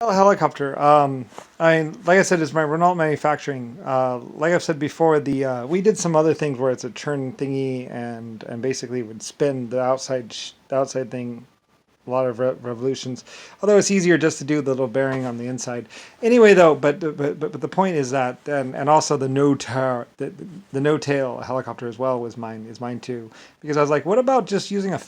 Well, helicopter. Like I said, it's my Renault manufacturing. Like I've said before, we did some other things where it's a turn thingy and basically would spin the outside thing a lot of revolutions. Although it's easier just to do the little bearing on the inside. Anyway, though, but the point is that and also the no tail helicopter as well was mine is mine too, because I was like, what about just using a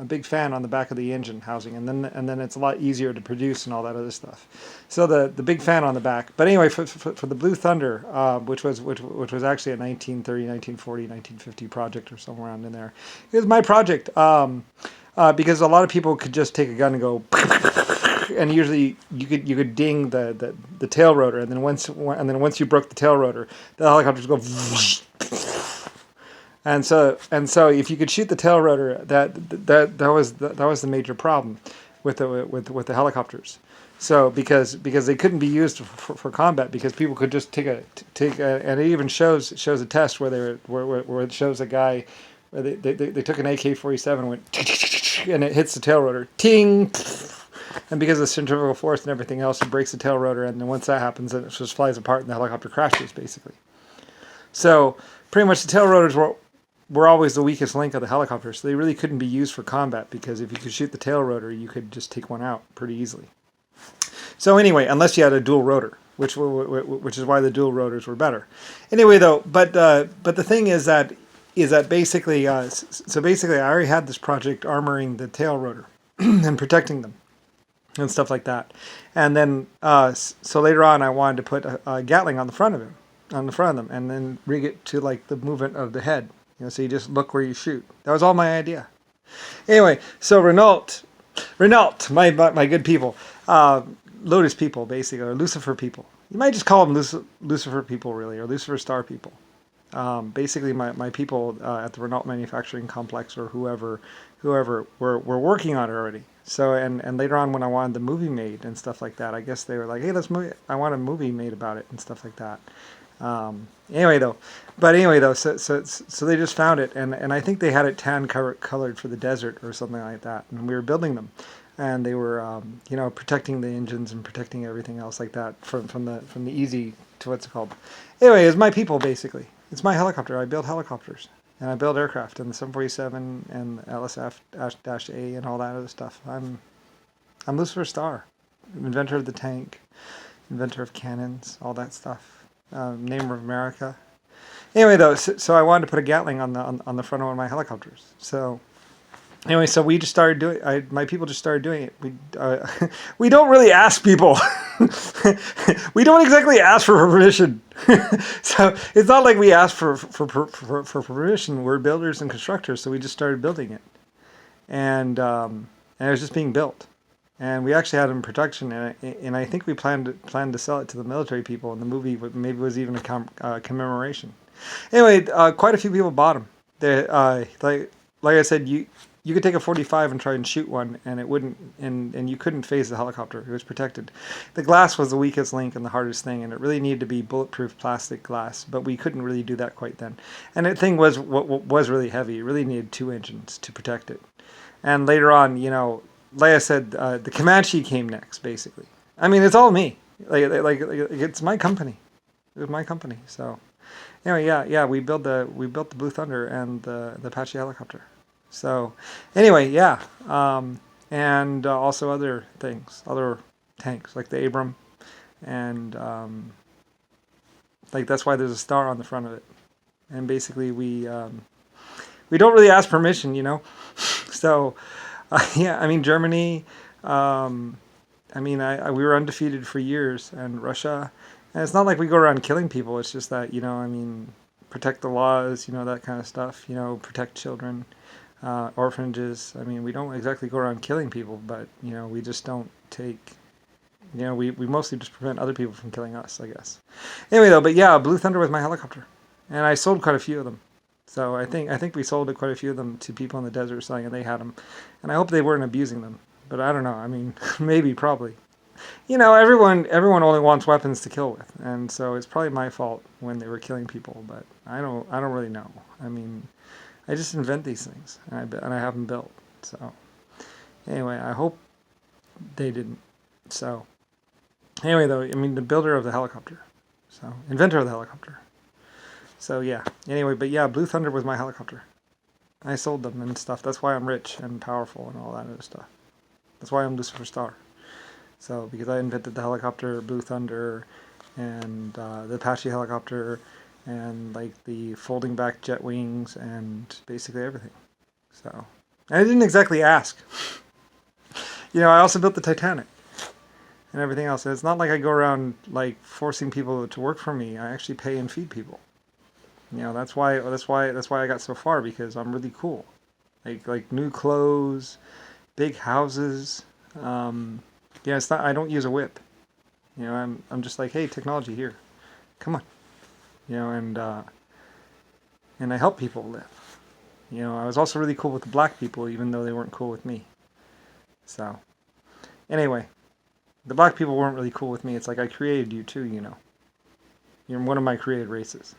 big fan on the back of the engine housing, and then it's a lot easier to produce and all that other stuff. So the big fan on the back. But anyway, for the Blue Thunder, which was actually a 1930, 1940, 1950 project or somewhere around in there, it was my project. Because a lot of people could just take a gun and go, and usually you could ding the tail rotor, and then once you broke the tail rotor, the helicopters go, and so if you could shoot the tail rotor, that was the major problem with the helicopters. So because they couldn't be used for combat because people could just and it even shows a test where where it shows a guy where they took an AK-47 and went and it hits the tail rotor, ting, and because of the centrifugal force and everything else, it breaks the tail rotor, and then once that happens, then it just flies apart and the helicopter crashes basically. So pretty much the tail rotors were always the weakest link of the helicopter, so they really couldn't be used for combat because if you could shoot the tail rotor, you could just take one out pretty easily. So anyway, unless you had a dual rotor, which is why the dual rotors were better. Anyway, though, but the thing is that basically, so basically, I already had this project armoring the tail rotor and protecting them and stuff like that. And then, so later on, I wanted to put a Gatling on the front of him, on the front of them, and then rig it to like the movement of the head. So you just look where you shoot. That was all my idea. Anyway, so Renault, my good people, Lotus people, basically, or Lucifer people. You might just call them Lucifer people, really, or Lucifer Star people. Basically, my people at the Renault manufacturing complex or whoever were working on it already. So and later on when I wanted the movie made and stuff like that, I guess they were like, hey, I want a movie made about it and stuff like that. Anyway though, so they just found it, and I think they had it colored for the desert or something like that, and we were building them, and they were protecting the engines and protecting everything else like that from the easy to what's it called. Anyway, it's my people basically. It's my helicopter. I build helicopters and I build aircraft and the 747 and LSF-A and all that other stuff. I'm Lucifer Star, inventor of the tank, inventor of cannons, all that stuff. Name of America. Anyway, though, so I wanted to put a Gatling on the front of one of my helicopters. So anyway, so we just started doing. My people just started doing it. We don't really ask people. We don't exactly ask for permission. So it's not like we asked for permission. We're builders and constructors, so we just started building it, and it was just being built. And we actually had it in production, and I think we planned to sell it to the military people. And the movie maybe was even a commemoration. Anyway, quite a few people bought them. Like I said, you could take a 45 and try and shoot one, and it wouldn't, and you couldn't phase the helicopter. It was protected. The glass was the weakest link and the hardest thing, and it really needed to be bulletproof plastic glass, but we couldn't really do that quite then. And the thing was really heavy. It really needed two engines to protect it. And later on, like I said, the Comanche came next, basically. I mean, it's all me. Like it's my company. It was my company. So anyway, yeah, we built the Blue Thunder and the Apache helicopter. So anyway, yeah, and also other things, other tanks like the Abram, and like that's why there's a star on the front of it. And basically, we don't really ask permission. So yeah, I mean Germany. I mean, we were undefeated for years, and Russia. And it's not like we go around killing people. It's just that I mean, protect the laws, that kind of stuff. Protect children, orphanages. I mean, we don't exactly go around killing people, but we just don't take. We mostly just prevent other people from killing us, I guess. Anyway, though, but yeah, Blue Thunder was my helicopter, and I sold quite a few of them. So I think we sold quite a few of them to people in the desert selling, and they had them, and I hope they weren't abusing them. But I don't know. I mean, maybe, probably. Everyone only wants weapons to kill with, and so it's probably my fault when they were killing people. But I don't really know. I mean, I just invent these things, and I have them built. So anyway, I hope they didn't. So Anyway, though, I mean, the builder of the helicopter. So, inventor of the helicopter. So, yeah. Anyway, but yeah, Blue Thunder was my helicopter. I sold them and stuff. That's why I'm rich and powerful and all that other stuff. That's why I'm Lucifer Star. So, because I invented the helicopter, Blue Thunder, and the Apache helicopter, and like the folding back jet wings, and basically everything. So, and I didn't exactly ask. I also built the Titanic and everything else. And it's not like I go around like forcing people to work for me. I actually pay and feed people. That's why I got so far, because I'm really cool. Like new clothes, big houses. It's not. I don't use a whip. I'm just like, hey, technology here, come on. And I help people live. I was also really cool with the black people, even though they weren't cool with me. So, anyway, the black people weren't really cool with me. It's like I created you too. You're one of my created races.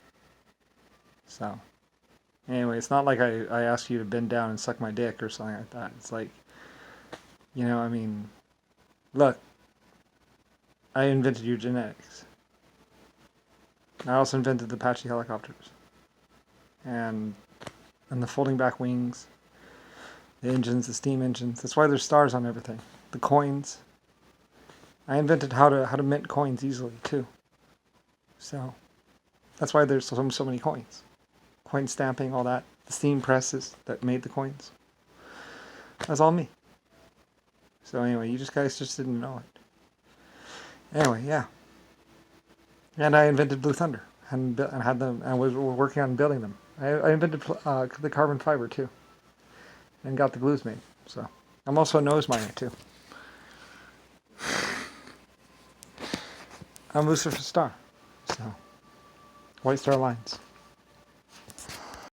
So, anyway, it's not like I asked you to bend down and suck my dick or something like that. It's like, I mean, look, I invented your genetics. I also invented the Apache helicopters. And the folding back wings, the engines, the steam engines. That's why there's stars on everything. The coins. I invented how to mint coins easily too. So that's why there's so many coins. Coin stamping, all that. The steam presses that made the coins. That's all me. So anyway, you guys just didn't know it. Anyway, yeah. And I invented Blue Thunder and had them and was working on building them. I invented the carbon fiber too, and got the glues made. So I'm also a nose miner too. I'm Lucifer Star. So White Star Lines.